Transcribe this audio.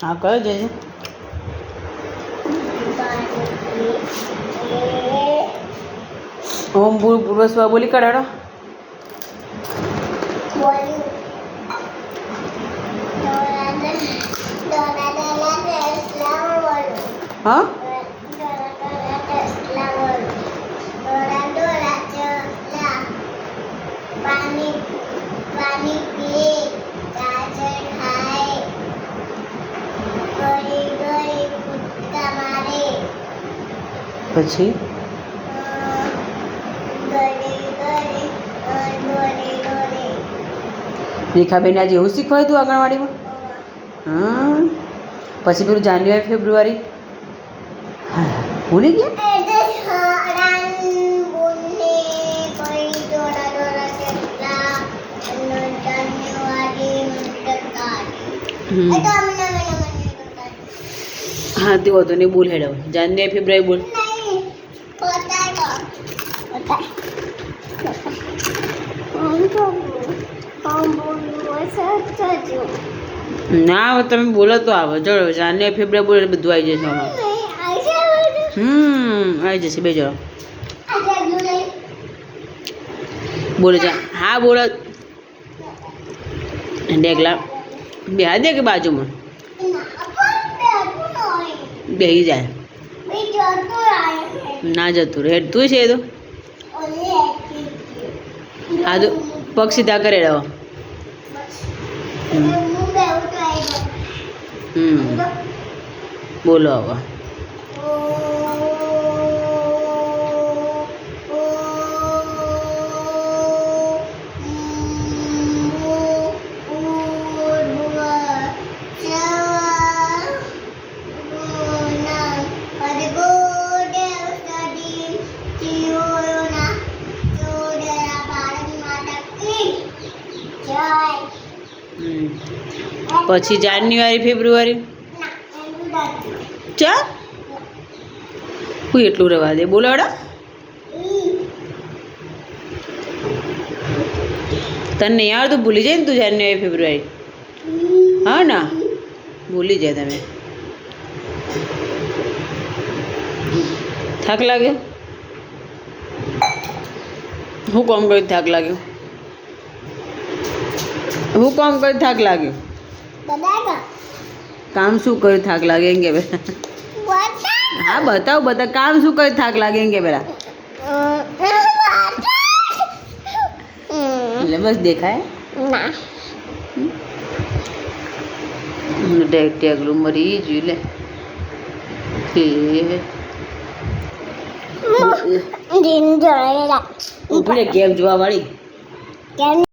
હા કયો છે ઓમ પૂર્વસ્વા બોલી કાઢો હા પછી રેખાબેન આજે એવું શીખવાય તું આંગણવાડીમાં હા પછી પેલું જાન્યુઆરી ફેબ્રુઆરી ભૂલી ગયા હા તે વધુ નહીં બોલ હેડ જાન્યુઆરી ફેબ્રુઆરી બોલ ના હવે તમે બોલો તો આવે ચલો જાન્યુઆરી ફેબ્રુઆરી બોલો એટલે બધું આવી જશે આવી જશે બે જણો બોલો જા હા બોલો ડેગલા બેહા દે કે બાજુમાં બેહી જાય ના જતું રે તું છે તો હા તો પગ સીધા કરે રહો બોલો હવે પછી જાન્યુઆરી ફેબ્રુઆરી ચા હું એટલું રવા દે બોલાવડા તને નહીં આવડતું ભૂલી જાય ને તું જાન્યુઆરી ફેબ્રુઆરી હા ના ભૂલી જાય તમે થાક લાગ્યો હું કામ કર્યું થાક લાગ્યો હું કામ કર્યું થાક લાગ્યો કામ શું કર્યું થાક લાગે એમ કે પેલા હા બતાવ બતાવ કામ શું કર્યું થાક લાગે એમ કે પેલા એટલે બસ દેખાય ટેગલું મરી જોઈ લે ઉભી કેમ જોવા વાળી